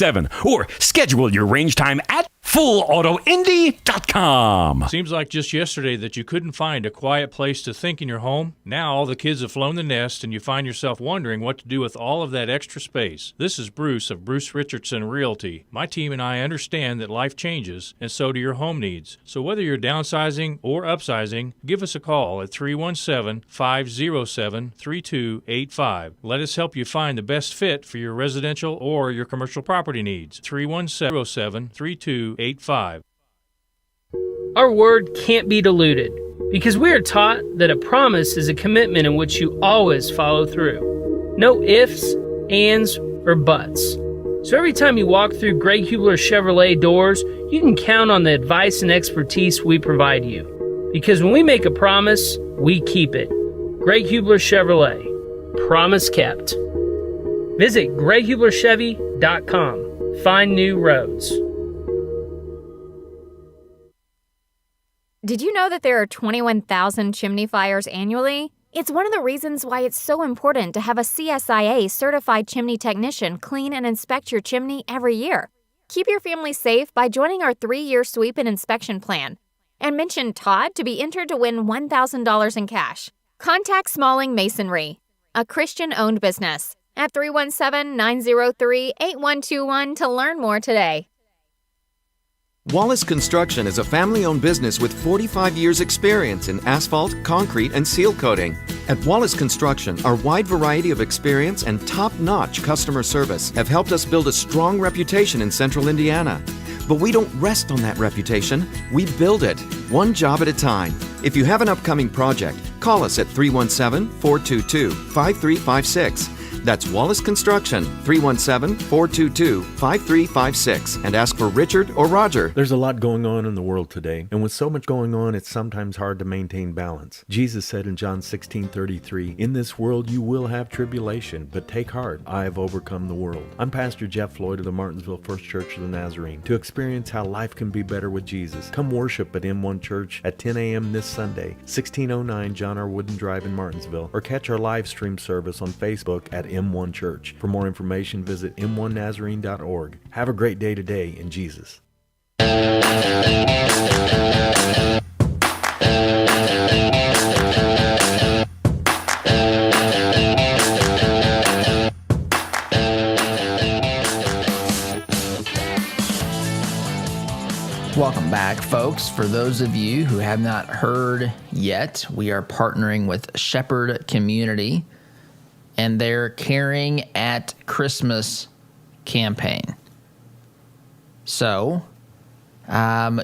888-700-5787 or schedule your range time at fullautoindy.com. Seems like just yesterday that you couldn't find a quiet place to think in your home. Now all the kids have flown the nest and you find yourself wondering what to do with all of that extra space. This is Bruce of Bruce Richardson Realty. My team and I understand that life changes, and so do your home needs. So whether you're downsizing or upsizing, give us a call at 317-507-3285. Let us help you find the best fit for your residential or your commercial property needs. 317-707-3285. Our word can't be diluted because we are taught that a promise is a commitment in which you always follow through. No ifs, ands, or buts. So every time you walk through Greg Hubler Chevrolet doors, you can count on the advice and expertise we provide you. Because when we make a promise, we keep it. Greg Hubler Chevrolet. Promise kept. Visit GregHublerChevy.com. Find new roads. Did you know that there are 21,000 chimney fires annually? It's one of the reasons why it's so important to have a CSIA certified chimney technician clean and inspect your chimney every year. Keep your family safe by joining our 3-year sweep and inspection plan. And mention Todd to be entered to win $1,000 in cash. Contact Smalling Masonry, a Christian-owned business, at 317-903-8121 to learn more today. Wallace Construction is a family-owned business with 45 years' experience in asphalt, concrete, and seal coating. At Wallace Construction, our wide variety of experience and top-notch customer service have helped us build a strong reputation in central Indiana. But we don't rest on that reputation. We build it, one job at a time. If you have an upcoming project, call us at 317-422-5356. That's Wallace Construction, 317-422-5356, and ask for Richard or Roger. There's a lot going on in the world today, and with so much going on, it's sometimes hard to maintain balance. Jesus said in John 16:33, "In this world you will have tribulation, but take heart, I have overcome the world." I'm Pastor Jeff Floyd of the Martinsville First Church of the Nazarene. To experience how life can be better with Jesus, come worship at M1 Church at 10 a.m. this Sunday, 1609 John R. Wooden Drive in Martinsville, or catch our live stream service on Facebook at M1 Church. For more information, visit m1nazarene.org. Have a great day today in Jesus. Welcome back, folks. For those of you who have not heard yet, we are partnering with Shepherd Community and their Caring at Christmas campaign. So,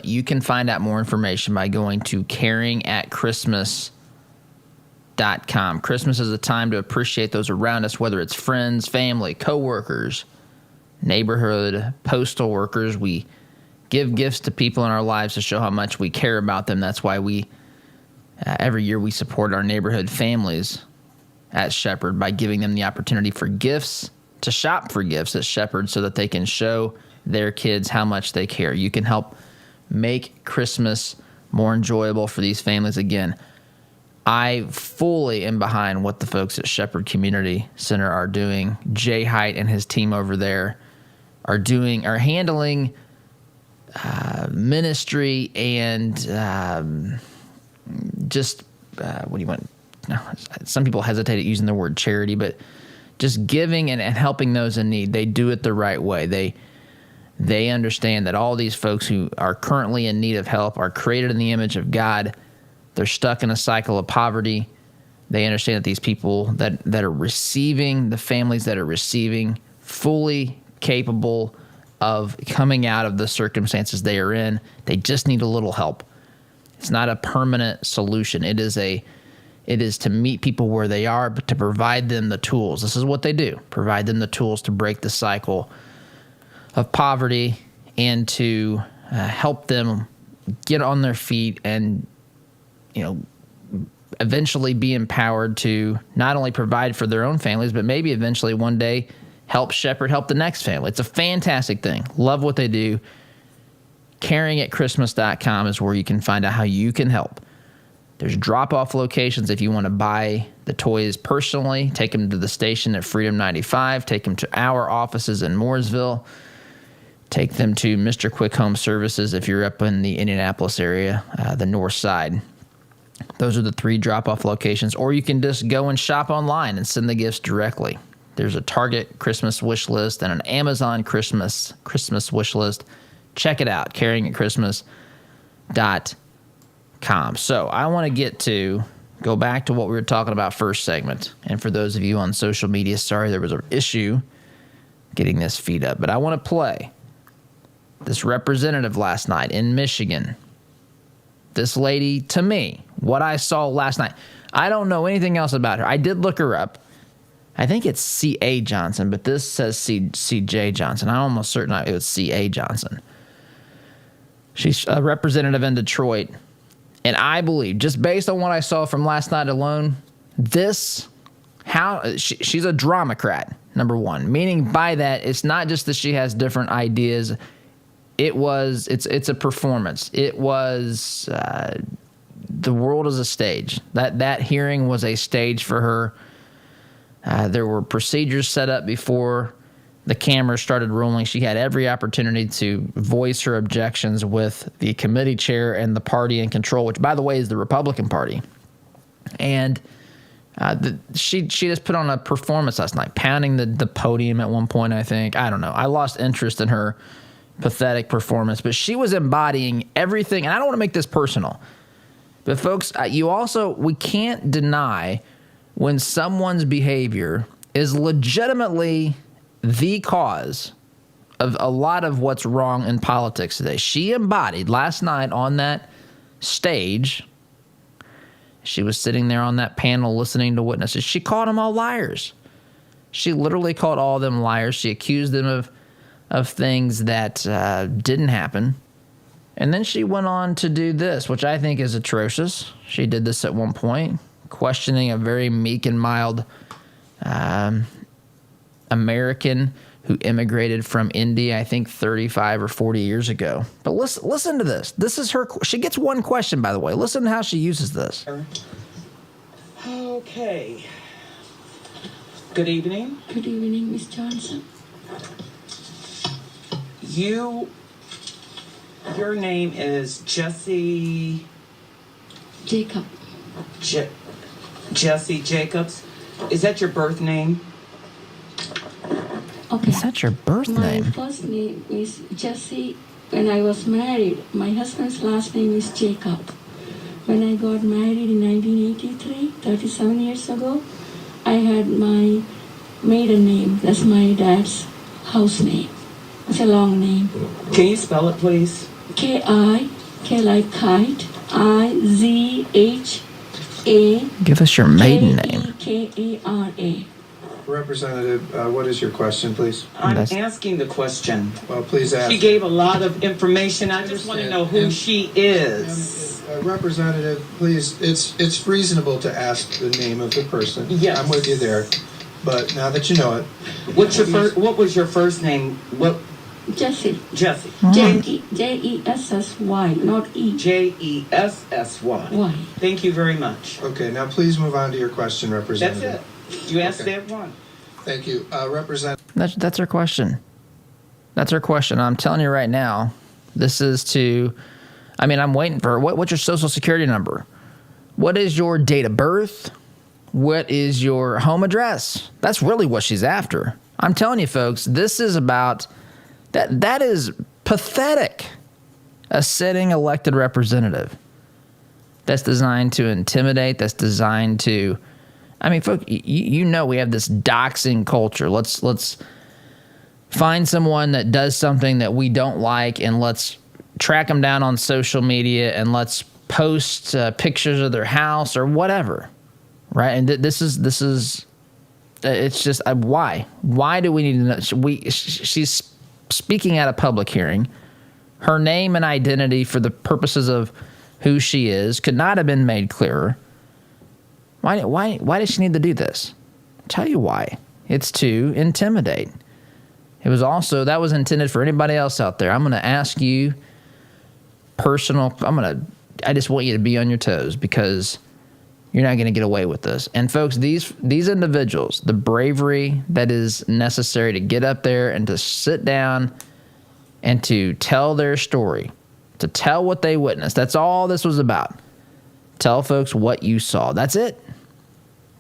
you can find out more information by going to caringatchristmas.com. Christmas is a time to appreciate those around us, whether it's friends, family, coworkers, neighborhood, postal workers. We give gifts to people in our lives to show how much we care about them. That's why we, every year we support our neighborhood families at Shepherd by giving them the opportunity for gifts, to shop for gifts at Shepherd so that they can show their kids how much they care. You can help make Christmas more enjoyable for these families. Again, I fully am behind what the folks at Shepherd Community Center are doing. Jay Height and his team over there are handling ministry and what do you want? No, some people hesitate at using the word charity, but just giving and helping those in need. They do it the right way. They understand that all these folks who are currently in need of help are created in the image of God. They're stuck in a cycle of poverty. They understand that these people that are receiving, the families that are receiving, fully capable of coming out of the circumstances they are in. They just need a little help. It's not a permanent solution. It is to meet people where they are, but to provide them the tools. This is what they do. Provide them the tools to break the cycle of poverty and to help them get on their feet and, eventually be empowered to not only provide for their own families, but maybe eventually one day help Shepherd help the next family. It's a fantastic thing. Love what they do. Caringatchristmas.com is where you can find out how you can help. There's drop-off locations if you want to buy the toys personally. Take them to the station at Freedom 95. Take them to our offices in Mooresville. take them to Mr. Quick Home Services if you're up in the Indianapolis area, the north side. Those are the 3 drop-off locations. Or you can just go and shop online and send the gifts directly. There's a Target Christmas wish list and an Amazon Christmas wish list. Check it out, caringatchristmas.com. So I want to go back to what we were talking about first segment. And for those of you on social media, sorry there was an issue getting this feed up. But I want to play this representative last night in Michigan. This lady, to me, what I saw last night, I don't know anything else about her. I did look her up. I think it's C.A. Johnson, but this says C.J. Johnson. I'm almost certain it was C.A. Johnson. She's a representative in Detroit. And I believe, just based on what I saw from last night alone, she's a dramacrat, number one. Meaning by that, it's not just that she has different ideas. It's a performance. It was the world is a stage. That hearing was a stage for her. There were procedures set up before the cameras started rolling. She had every opportunity to voice her objections with the committee chair and the party in control, which, by the way, is the Republican Party. And she just put on a performance last night, pounding the podium at one point, I think. I don't know. I lost interest in her pathetic performance, but she was embodying everything. And I don't want to make this personal, but folks, we can't deny when someone's behavior is legitimately the cause of a lot of what's wrong in politics today. She embodied last night on that stage. She was sitting there on that panel listening to witnesses. She called them all liars. She literally called all of them liars. She accused them of things that didn't happen. And then she went on to do this, which I think is atrocious. She did this at one point, questioning a very meek and mild American who immigrated from India, I think 35 or 40 years ago. But listen to this. This is her. She gets one question, by the way. Listen to how she uses this. Okay. Good evening. Good evening, Miss Johnson. Your name is Jesse... Jacob. Jesse Jacobs. Is that your birth name? Okay. Is that your birth name? My first name is Jesse. When I was married, my husband's last name is Jacob. When I got married in 1983, 37 years ago, I had my maiden name. That's my dad's house name. It's a long name. Can you spell it, please? K like kite, I-Z-H-A. Give us your maiden name. K-A-R-A. Representative, what is your question, please? I'm asking the question. Well, please ask. She gave a lot of information. I just want to know who she is. Representative, please, it's reasonable to ask the name of the person. Yes. I'm with you there. But now that you know it. What was your first name? What? Jesse. Jesse. J-E-S-S-Y, not E. J-E-S-S-Y. Y. Thank you very much. Okay, now please move on to your question, Representative. That's it. You asked Okay. that one. Thank you. Representative. That's her question. That's her question. I'm telling you right now, this is I'm waiting for her. What's your social security number? What is your date of birth? What is your home address? That's really what she's after. I'm telling you, folks, this is about... That is pathetic. A sitting elected representative that's designed to intimidate, that's designed to... I mean, folks, you know we have this doxing culture. Let's find someone that does something that we don't like, and let's track them down on social media, and let's post pictures of their house or whatever, right? And this is it's just why? Why do we need to know? She's speaking at a public hearing. Her name and identity for the purposes of who she is could not have been made clearer. Why does she need to do this? I'll tell you why. It's to intimidate. It was also, that was intended for anybody else out there. I'm going to ask you I just want you to be on your toes, because you're not going to get away with this. And folks, these individuals, the bravery that is necessary to get up there and to sit down and to tell their story, to tell what they witnessed. That's all this was about. Tell folks what you saw. That's it.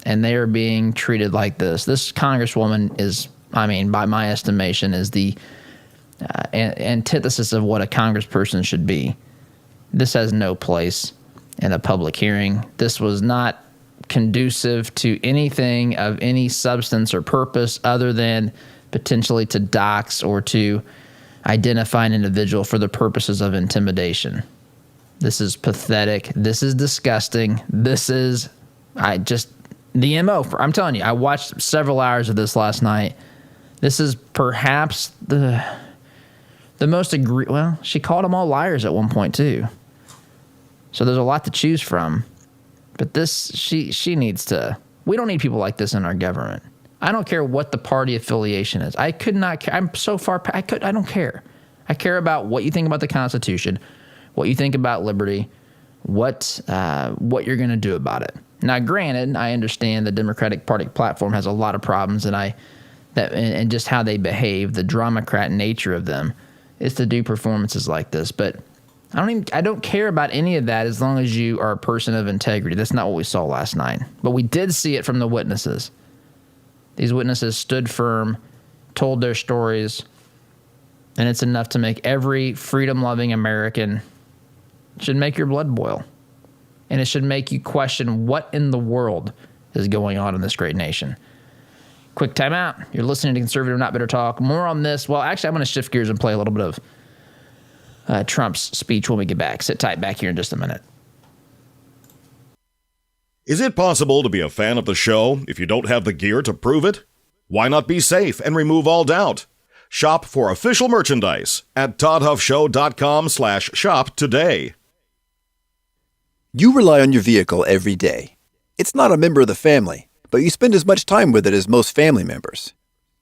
And they are being treated like this. This congresswoman is, I mean, by my estimation, is the antithesis of what a congressperson should be. This has no place in a public hearing. This was not conducive to anything of any substance or purpose other than potentially to dox or to identify an individual for the purposes of intimidation. This is pathetic. This is disgusting. This is, the MO. I'm telling you, I watched several hours of this last night. This is perhaps the most well, she called them all liars at one point too. So there's a lot to choose from. But this, she needs to, we don't need people like this in our government. I don't care what the party affiliation is. I could not care. I'm so far, I don't care. I care about what you think about the Constitution, what you think about liberty, what you're going to do about it. Now, granted, I understand the Democratic Party platform has a lot of problems, and just how they behave, the dramacrat nature of them, is to do performances like this. But I don't care about any of that as long as you are a person of integrity. That's not what we saw last night. But we did see it from the witnesses. These witnesses stood firm, told their stories, and it's enough to make every freedom-loving American, should make your blood boil. And it should make you question what in the world is going on in this great nation. Quick timeout. You're listening to Conservative Not Bitter Talk. More on this. Well, actually, I'm going to shift gears and play a little bit of Trump's speech when we get back. Sit tight back here in just a minute. Is it possible to be a fan of the show if you don't have the gear to prove it? Why not be safe and remove all doubt? Shop for official merchandise at toddhuffshow.com/shop today. You rely on your vehicle every day. It's not a member of the family, but you spend as much time with it as most family members.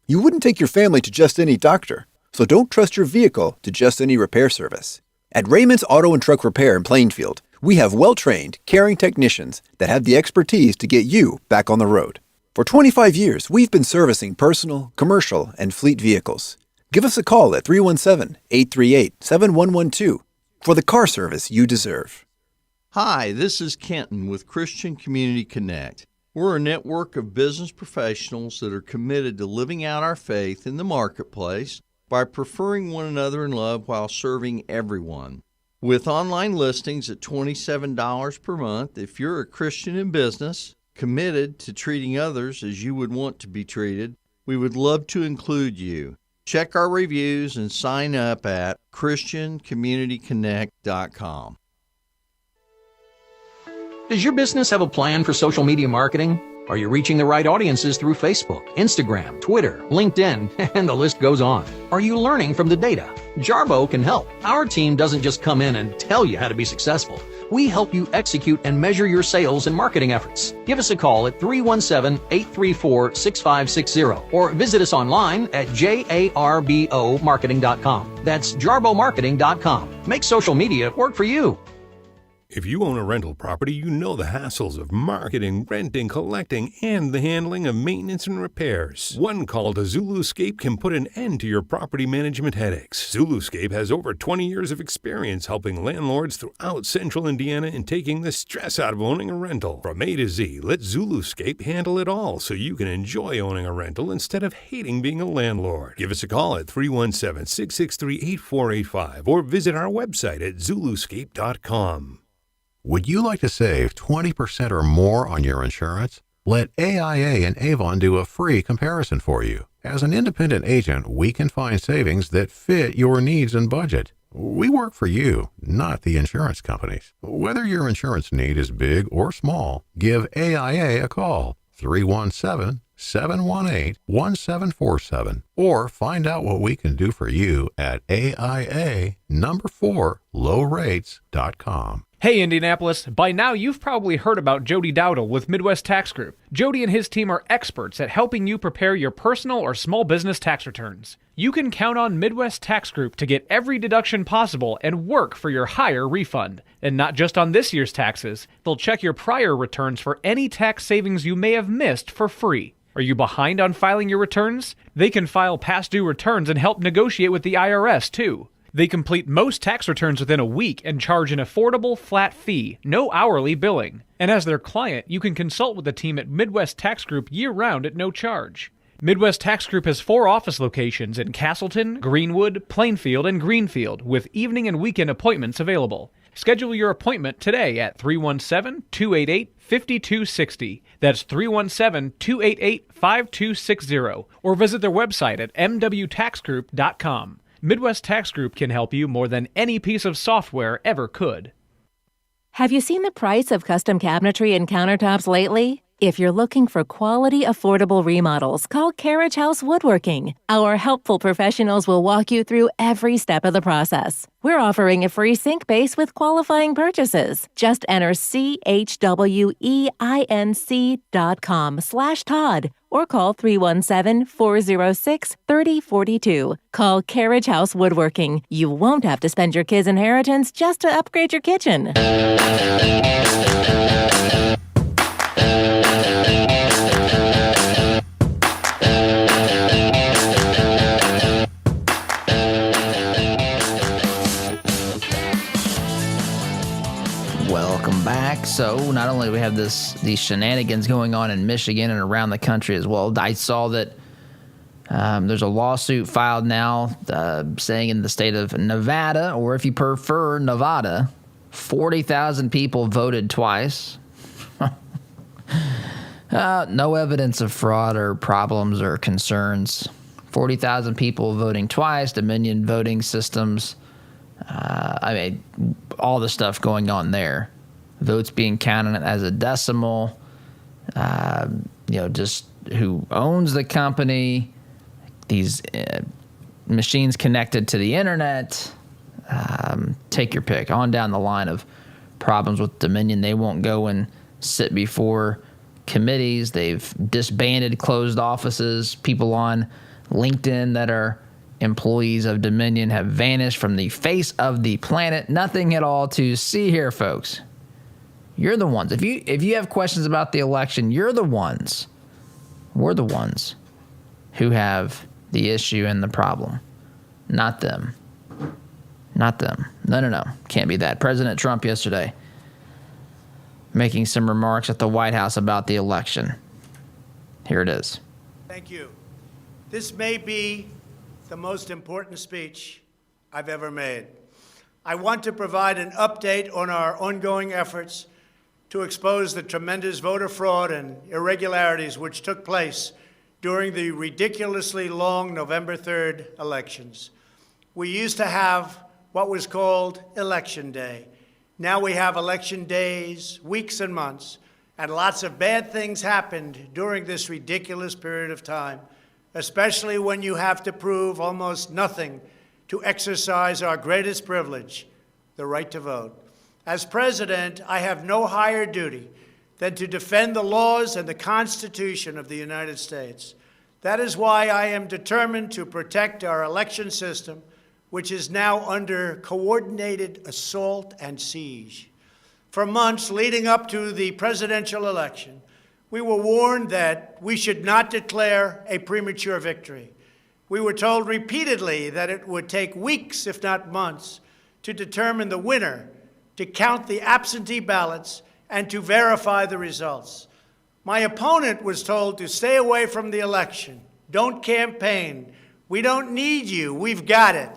You wouldn't take your family to just any doctor, so don't trust your vehicle to just any repair service. At Raymond's Auto and Truck Repair in Plainfield, we have well-trained, caring technicians that have the expertise to get you back on the road. For 25 years, we've been servicing personal, commercial, and fleet vehicles. Give us a call at 317-838-7112 for the car service you deserve. Hi, this is Kenton with Christian Community Connect. We're a network of business professionals that are committed to living out our faith in the marketplace by preferring one another in love while serving everyone. With online listings at $27 per month, if you're a Christian in business, committed to treating others as you would want to be treated, we would love to include you. Check our reviews and sign up at ChristianCommunityConnect.com. Does your business have a plan for social media marketing? Are you reaching the right audiences through Facebook, Instagram, Twitter, LinkedIn, and the list goes on? Are you learning from the data? Jarbo can help. Our team doesn't just come in and tell you how to be successful. We help you execute and measure your sales and marketing efforts. Give us a call at 317-834-6560 or visit us online at jarbomarketing.com. That's jarbomarketing.com. Make social media work for you. If you own a rental property, you know the hassles of marketing, renting, collecting, and the handling of maintenance and repairs. One call to Zuluscape can put an end to your property management headaches. Zuluscape has over 20 years of experience helping landlords throughout central Indiana and taking the stress out of owning a rental. From A to Z, let Zuluscape handle it all so you can enjoy owning a rental instead of hating being a landlord. Give us a call at 317-663-8485 or visit our website at Zuluscape.com. Would you like to save 20% or more on your insurance? Let AIA and Avon do a free comparison for you. As an independent agent, we can find savings that fit your needs and budget. We work for you, not the insurance companies. Whether your insurance need is big or small, give AIA a call, 317-718-1747, or find out what we can do for you at AIA4lowrates.com. Hey Indianapolis, by now you've probably heard about Jody Dowdle with Midwest Tax Group. Jody and his team are experts at helping you prepare your personal or small business tax returns. You can count on Midwest Tax Group to get every deduction possible and work for your higher refund. And not just on this year's taxes, they'll check your prior returns for any tax savings you may have missed for free. Are you behind on filing your returns? They can file past due returns and help negotiate with the IRS too. They complete most tax returns within a week and charge an affordable flat fee, no hourly billing. And as their client, you can consult with the team at Midwest Tax Group year-round at no charge. Midwest Tax Group has 4 office locations in Castleton, Greenwood, Plainfield, and Greenfield, with evening and weekend appointments available. Schedule your appointment today at 317-288-5260. That's 317-288-5260. Or visit their website at mwtaxgroup.com. Midwest Tax Group can help you more than any piece of software ever could. Have you seen the price of custom cabinetry and countertops lately? If you're looking for quality, affordable remodels, call Carriage House Woodworking. Our helpful professionals will walk you through every step of the process. We're offering a free sink base with qualifying purchases. Just enter CHWEINC.com/Todd or call 317-406-3042. Call Carriage House Woodworking. You won't have to spend your kids' inheritance just to upgrade your kitchen. Welcome back. So not only do we have these shenanigans going on in Michigan and around the country as well, I saw that there's a lawsuit filed now saying in the state of Nevada, or if you prefer Nevada, 40,000 people voted twice. No evidence of fraud or problems or concerns. 40,000 people voting twice, Dominion voting systems. All the stuff going on there. Votes being counted as a decimal. Just who owns the company. These machines connected to the internet. Take your pick. On down the line of problems with Dominion. They won't go and sit before committees. They've disbanded closed offices. People on LinkedIn that are employees of Dominion have vanished from the face of the planet. Nothing at all to see here, folks. You're the ones. If you have questions about the election, you're the ones. We're the ones who have the issue and the problem. Not them. Not them. No. Can't be that. President Trump yesterday making some remarks at the White House about the election. Here it is. Thank you. This may be the most important speech I've ever made. I want to provide an update on our ongoing efforts to expose the tremendous voter fraud and irregularities which took place during the ridiculously long November 3rd elections. We used to have what was called Election Day. Now we have election days, weeks and months, and lots of bad things happened during this ridiculous period of time, especially when you have to prove almost nothing to exercise our greatest privilege, the right to vote. As president, I have no higher duty than to defend the laws and the Constitution of the United States. That is why I am determined to protect our election system, which is now under coordinated assault and siege. For months leading up to the presidential election, we were warned that we should not declare a premature victory. We were told repeatedly that it would take weeks, if not months, to determine the winner, to count the absentee ballots, and to verify the results. My opponent was told to stay away from the election. Don't campaign. We don't need you. We've got it.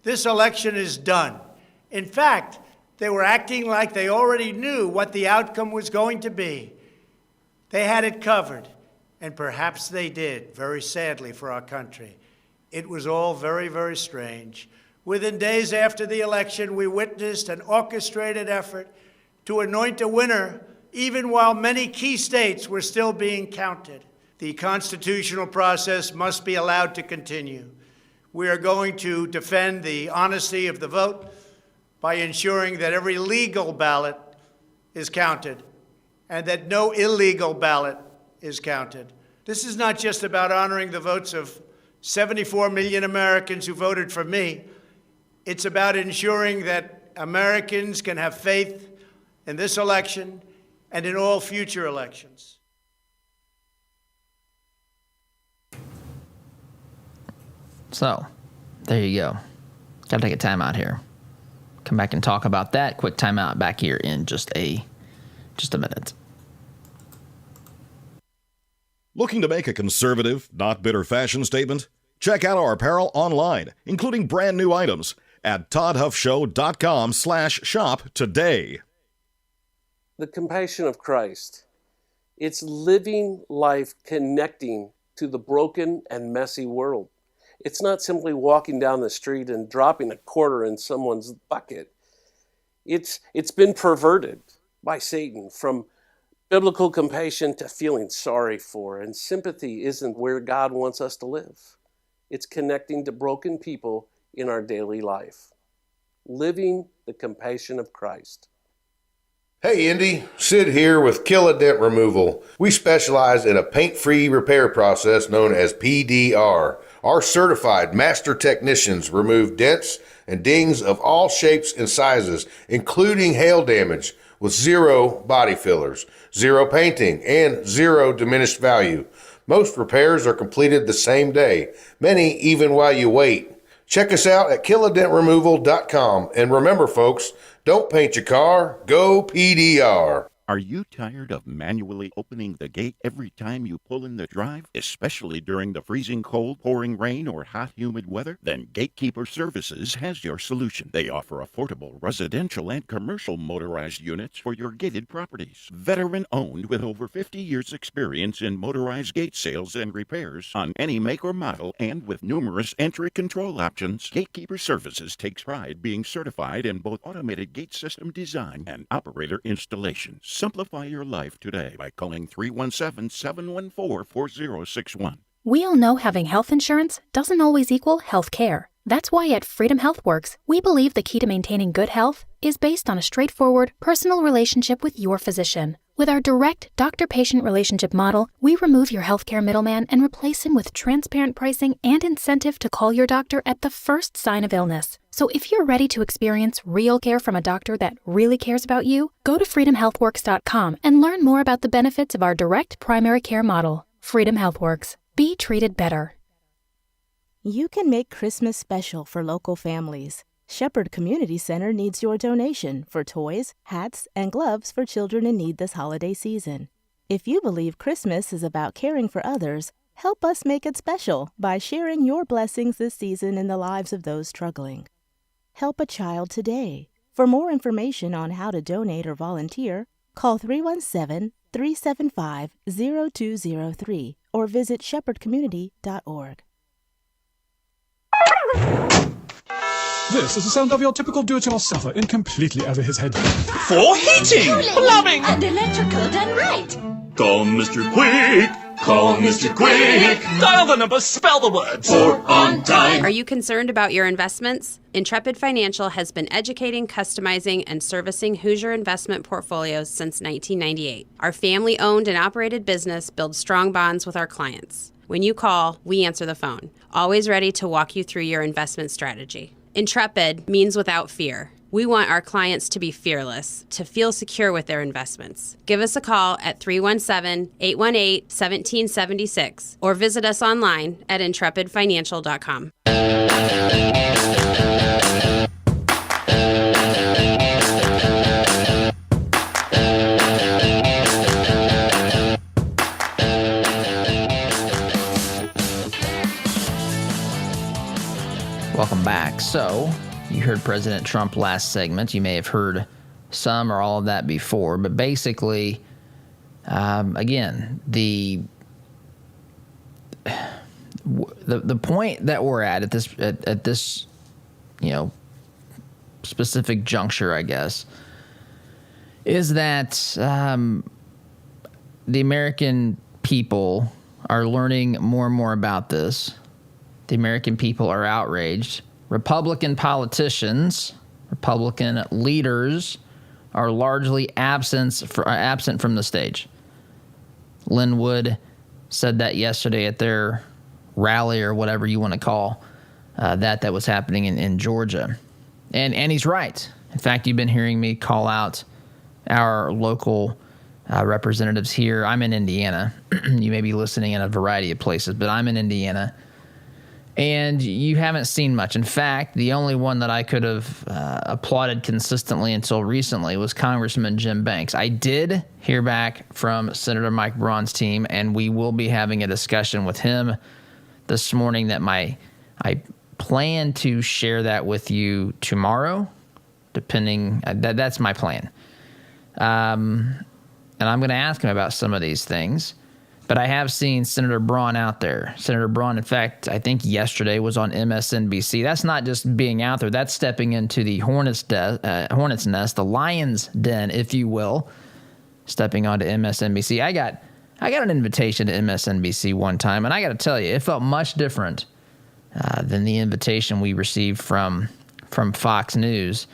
This election is done. In fact, they were acting like they already knew what the outcome was going to be. They had it covered, and perhaps they did, very sadly for our country. It was all very, very strange. Within days after the election, we witnessed an orchestrated effort to anoint a winner, even while many key states were still being counted. The constitutional process must be allowed to continue. We are going to defend the honesty of the vote. by ensuring that every legal ballot is counted and that no illegal ballot is counted. This is not just about honoring the votes of 74 million Americans who voted for me. It's about ensuring that Americans can have faith in this election and in all future elections. So, there you go. Got to take a time out here. Come back and talk about that. Quick timeout back here in just a minute. Looking to make a conservative, not bitter fashion statement? Check out our apparel online, including brand new items at toddhuffshow.com/shop today. The compassion of Christ. It's living life connecting to the broken and messy world. It's not simply walking down the street and dropping a quarter in someone's bucket. It's been perverted by Satan from biblical compassion to feeling sorry for, and sympathy isn't where God wants us to live. It's connecting to broken people in our daily life. Living the compassion of Christ. Hey Indy, Sid here with Kill a Dent Removal. We specialize in a paint-free repair process known as PDR. Our certified master technicians remove dents and dings of all shapes and sizes, including hail damage, with zero body fillers, zero painting, and zero diminished value. Most repairs are completed the same day, many even while you wait. Check us out at killadentremoval.com. And remember, folks, don't paint your car, go PDR. Are you tired of manually opening the gate every time you pull in the drive, especially during the freezing cold, pouring rain, or hot, humid weather? Then Gatekeeper Services has your solution. They offer affordable residential and commercial motorized units for your gated properties. Veteran-owned with over 50 years' experience in motorized gate sales and repairs on any make or model, and with numerous entry control options, Gatekeeper Services takes pride being certified in both automated gate system design and operator installation. Simplify your life today by calling 317-714-4061. We all know having health insurance doesn't always equal health care. That's why at Freedom HealthWorks, we believe the key to maintaining good health is based on a straightforward, personal relationship with your physician. With our direct doctor-patient relationship model, we remove your healthcare middleman and replace him with transparent pricing and incentive to call your doctor at the first sign of illness. So if you're ready to experience real care from a doctor that really cares about you, go to freedomhealthworks.com and learn more about the benefits of our direct primary care model. Freedom HealthWorks. Be treated better. You can make Christmas special for local families. Shepherd Community Center needs your donation for toys, hats, and gloves for children in need this holiday season. If you believe Christmas is about caring for others, help us make it special by sharing your blessings this season in the lives of those struggling. Help a child today. For more information on how to donate or volunteer, call 317-375-0203 or visit shepherdcommunity.org. This is the sound of your typical do-it-yourself suffer in completely over his head. For heating, plumbing, and electrical done right. Call Mr. Quick. Call Mr. Quick. Dial the number, spell the words. For on time. Are you concerned about your investments? Intrepid Financial has been educating, customizing, and servicing Hoosier investment portfolios since 1998. Our family-owned and operated business builds strong bonds with our clients. When you call, we answer the phone, always ready to walk you through your investment strategy. Intrepid means without fear. We want our clients to be fearless, to feel secure with their investments. Give us a call at 317-818-1776 or visit us online at intrepidfinancial.com. Welcome back. So, you heard President Trump last segment. You may have heard some or all of that before, but basically, again, the point that we're at this specific juncture, I guess, is that the American people are learning more and more about this. The American people are outraged. Republican politicians Republican leaders are largely absent from the stage. Linwood said that yesterday at their rally, or whatever you want to call that was happening in Georgia. And he's right. In fact, you've been hearing me call out our local representatives here. I'm in Indiana. You may be listening in a variety of places, but I'm in Indiana. And you haven't seen much. In fact, the only one that I could have applauded consistently until recently was Congressman Jim Banks. I did hear back from Senator Mike Braun's team, and we will be having a discussion with him this morning that I plan to share that with you tomorrow, depending. That's my plan. And I'm going to ask him about some of these things. But I have seen Senator Braun out there. Senator Braun, in fact, I think yesterday was on MSNBC. That's not just being out there. That's stepping into the hornet's nest, the lion's den, if you will, stepping onto MSNBC. I got an invitation to MSNBC one time, and I got to tell you, it felt much different than the invitation we received from Fox News.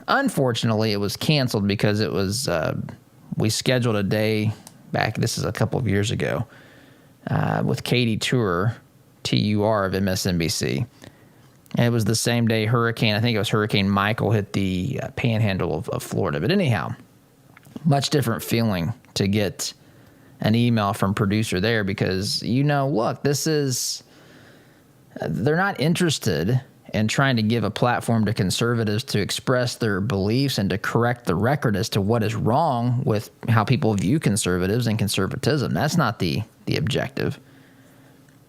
Unfortunately, it was canceled because it was we scheduled a day back, this is a couple of years ago, with Katie Tur of MSNBC. And it was the same day Hurricane Michael hit the panhandle of Florida. But anyhow, much different feeling to get an email from producer there because, look, they're not interested in trying to give a platform to conservatives to express their beliefs and to correct the record as to what is wrong with how people view conservatives and conservatism. That's not the objective.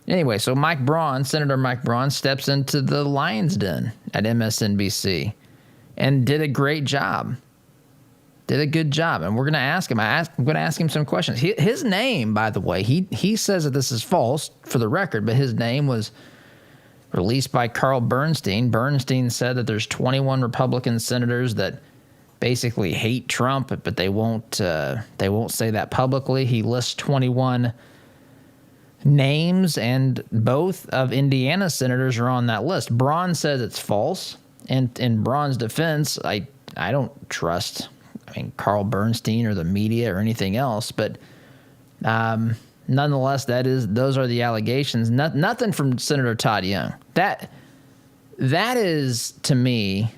Anyway, so Senator Mike Braun steps into the lion's den at MSNBC and did a great job. Did a good job. And we're going to ask him. I'm going to ask him some questions. His name, by the way, he says that this is false for the record, but his name was released by Carl Bernstein. Bernstein said that there's 21 Republican senators that basically hate Trump, but they won't say that publicly. He lists 21 names, and both of Indiana senators are on that list. Braun says it's false, and in Braun's defense, I don't trust Carl Bernstein or the media or anything else, but nonetheless, those are the allegations. Nothing from Senator Todd Young. That is, to me,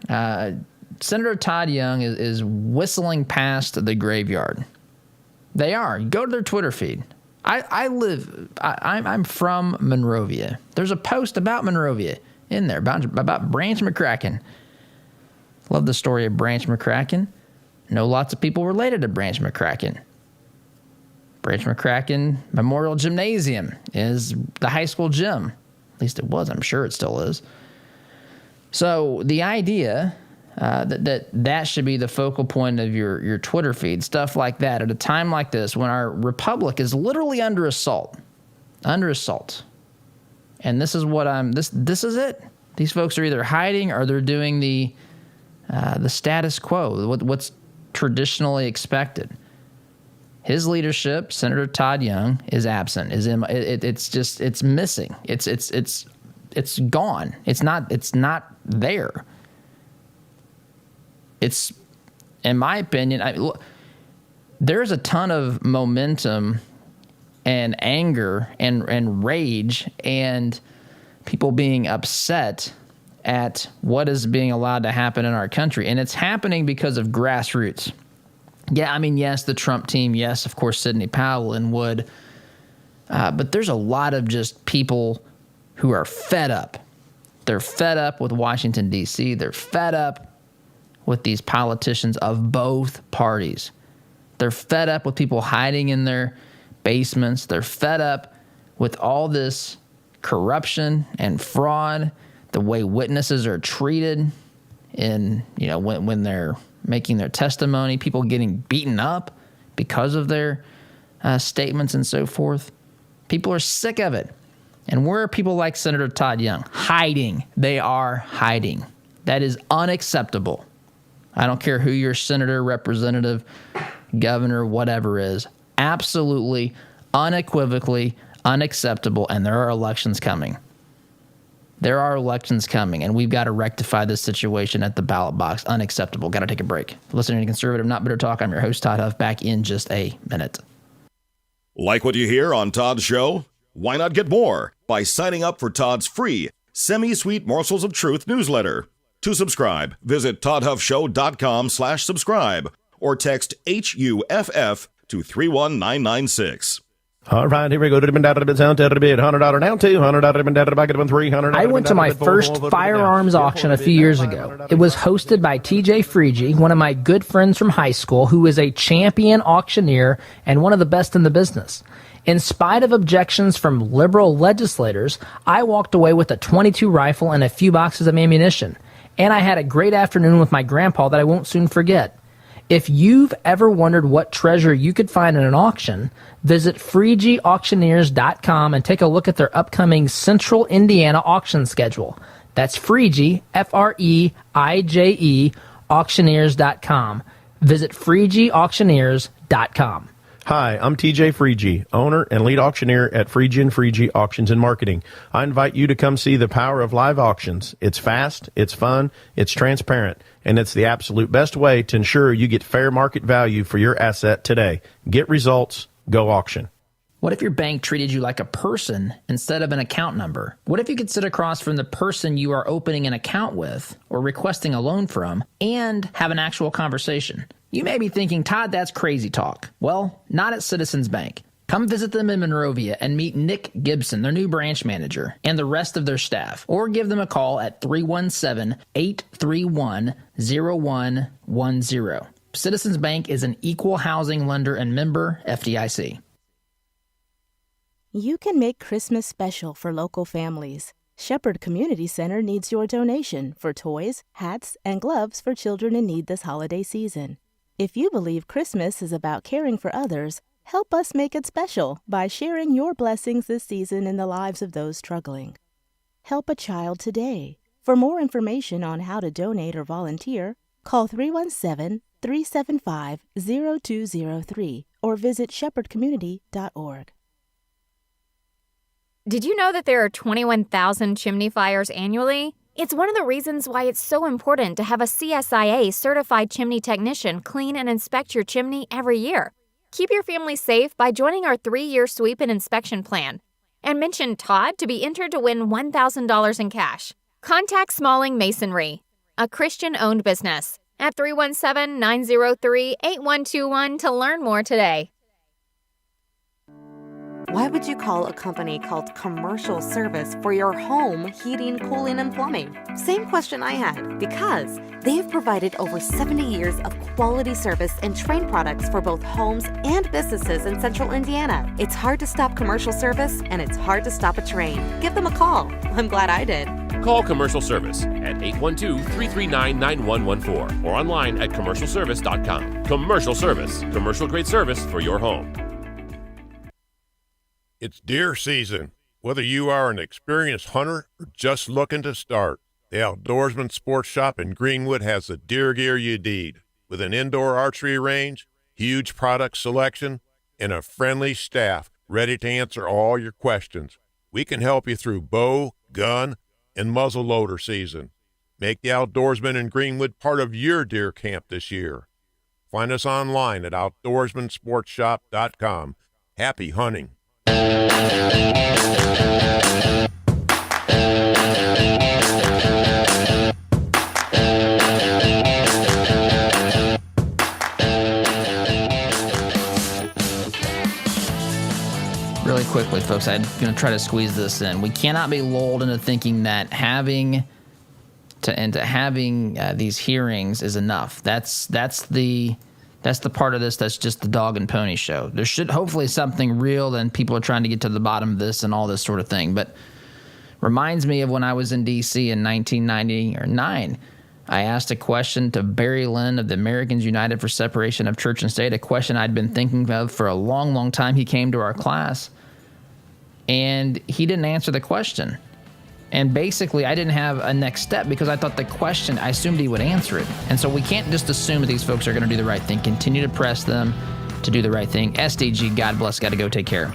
Senator Todd Young is whistling past the graveyard. They are. Go to their Twitter feed. I'm from Monrovia. There's a post about Monrovia in there about Branch McCracken. Love the story of Branch McCracken. Know lots of people related to Branch McCracken. Branch McCracken Memorial Gymnasium is the high school gym. At least it was. I'm sure it still is. So the idea that should be the focal point of your Twitter feed, stuff like that, at a time like this when our republic is literally under assault. And this is what this is it. These folks are either hiding or they're doing the status quo, what's traditionally expected. His leadership, Senator Todd Young, is absent. It's missing. It's gone. It's not there. It's, in my opinion, there's a ton of momentum and anger and rage and people being upset at what is being allowed to happen in our country, and it's happening because of grassroots. Yeah, yes, the Trump team. Yes, of course, Sidney Powell and Wood. But there's a lot of just people who are fed up. They're fed up with Washington, D.C. They're fed up with these politicians of both parties. They're fed up with people hiding in their basements. They're fed up with all this corruption and fraud, the way witnesses are treated when they're making their testimony, people getting beaten up because of their statements and so forth. People are sick of it. And where are people like Senator Todd Young? Hiding. They are hiding. That is unacceptable. I don't care who your senator, representative, governor, whatever is. Absolutely, unequivocally unacceptable, and there are elections coming. There are elections coming, and we've got to rectify this situation at the ballot box. Unacceptable. Got to take a break. Listening to Conservative Not Bitter Talk, I'm your host, Todd Huff, back in just a minute. Like what you hear on Todd's show? Why not get more by signing up for Todd's free Semi-Sweet Morsels of Truth newsletter? To subscribe, visit toddhuffshow.com/subscribe or text HUFF to 31996. All right, here we go. $100 down, $200 back at $300. I went to my first firearms auction a few years ago. It was hosted by TJ Freege, one of my good friends from high school, who is a champion auctioneer and one of the best in the business. In spite of objections from liberal legislators, I walked away with a .22 rifle and a few boxes of ammunition. And I had a great afternoon with my grandpa that I won't soon forget. If you've ever wondered what treasure you could find in an auction, visit FreegeAuctioneers.com and take a look at their upcoming Central Indiana auction schedule. That's Freege, F-R-E-I-J-E, auctioneers.com. Visit FreegeAuctioneers.com. Hi, I'm TJ Freege, owner and lead auctioneer at Freege & Freege Auctions and Marketing. I invite you to come see the power of live auctions. It's fast, it's fun, it's transparent, and it's the absolute best way to ensure you get fair market value for your asset today. Get results, go auction. What if your bank treated you like a person instead of an account number? What if you could sit across from the person you are opening an account with or requesting a loan from and have an actual conversation? You may be thinking, Todd, that's crazy talk. Well, not at Citizens Bank. Come visit them in Monrovia and meet Nick Gibson, their new branch manager, and the rest of their staff. Or give them a call at 317-831-0110. Citizens Bank is an equal housing lender and member FDIC. You can make Christmas special for local families. Shepherd Community Center needs your donation for toys, hats, and gloves for children in need this holiday season. If you believe Christmas is about caring for others, help us make it special by sharing your blessings this season in the lives of those struggling. Help a child today. For more information on how to donate or volunteer, call 317-375-0203 or visit shepherdcommunity.org. Did you know that there are 21,000 chimney fires annually? It's one of the reasons why it's so important to have a CSIA certified chimney technician clean and inspect your chimney every year. Keep your family safe by joining our 3-year sweep and inspection plan. And mention Todd to be entered to win $1,000 in cash. Contact Smalling Masonry, a Christian-owned business, at 317-903-8121 to learn more today. Why would you call a company called Commercial Service for your home heating, cooling, and plumbing? Same question I had, because they have provided over 70 years of quality service and Trane products for both homes and businesses in Central Indiana. It's hard to stop Commercial Service, and it's hard to stop a Trane. Give them a call. I'm glad I did. Call Commercial Service at 812-339-9114 or online at commercialservice.com. Commercial Service, commercial-grade service for your home. It's deer season. Whether you are an experienced hunter or just looking to start, the Outdoorsman Sports Shop in Greenwood has the deer gear you need. With an indoor archery range, huge product selection, and a friendly staff ready to answer all your questions, we can help you through bow, gun, and muzzleloader season. Make the Outdoorsman in Greenwood part of your deer camp this year. Find us online at outdoorsmansportshop.com. Happy hunting. Really quickly, folks, I'm going to try to squeeze this in. We cannot be lulled into thinking that having these hearings is enough. That's the part of this that's just the dog and pony show. There should hopefully something real, and people are trying to get to the bottom of this and all this sort of thing. But reminds me of when I was in D.C. in 1999. I asked a question to Barry Lynn of the Americans United for Separation of Church and State, a question I'd been thinking of for a long, long time. He came to our class, and he didn't answer the question. And basically, I didn't have a next step because I thought the question, I assumed he would answer it. And so we can't just assume that these folks are going to do the right thing. Continue to press them to do the right thing. SDG, God bless, got to go, take care.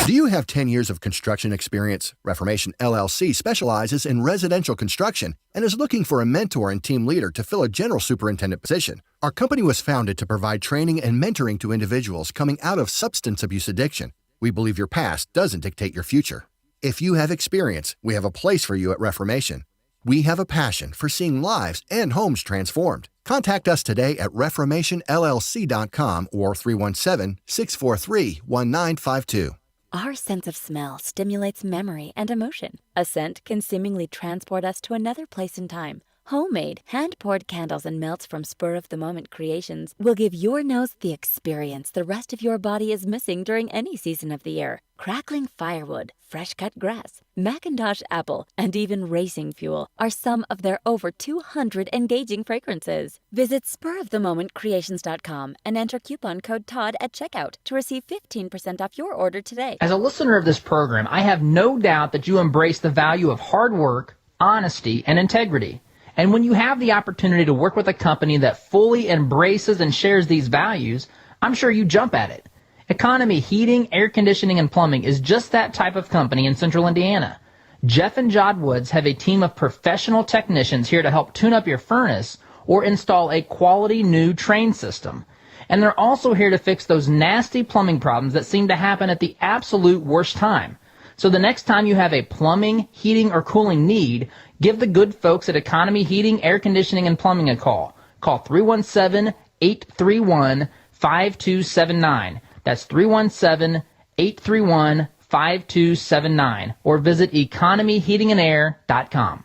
Do you have 10 years of construction experience? Reformation LLC specializes in residential construction and is looking for a mentor and team leader to fill a general superintendent position. Our company was founded to provide training and mentoring to individuals coming out of substance abuse addiction. We believe your past doesn't dictate your future. If you have experience, we have a place for you at Reformation. We have a passion for seeing lives and homes transformed. Contact us today at reformationllc.com or 317-643-1952. Our sense of smell stimulates memory and emotion. A scent can seemingly transport us to another place in time. Homemade, hand-poured candles and melts from spur-of-the-moment creations will give your nose the experience the rest of your body is missing during any season of the year. Crackling firewood, fresh-cut grass, Macintosh apple, and even racing fuel are some of their over 200 engaging fragrances. Visit spurofthemomentcreations.com and enter coupon code TODD at checkout to receive 15% off your order today. As a listener of this program, I have no doubt that you embrace the value of hard work, honesty, and integrity. And when you have the opportunity to work with a company that fully embraces and shares these values, I'm sure you jump at it. Economy Heating, Air Conditioning, and Plumbing is just that type of company in Central Indiana. Jeff and Jod Woods have a team of professional technicians here to help tune up your furnace or install a quality new train system. And they're also here to fix those nasty plumbing problems that seem to happen at the absolute worst time. So the next time you have a plumbing, heating, or cooling need, give the good folks at Economy Heating, Air Conditioning, and Plumbing a call. Call 317-831-5279. That's 317-831-5279. Or visit economyheatingandair.com.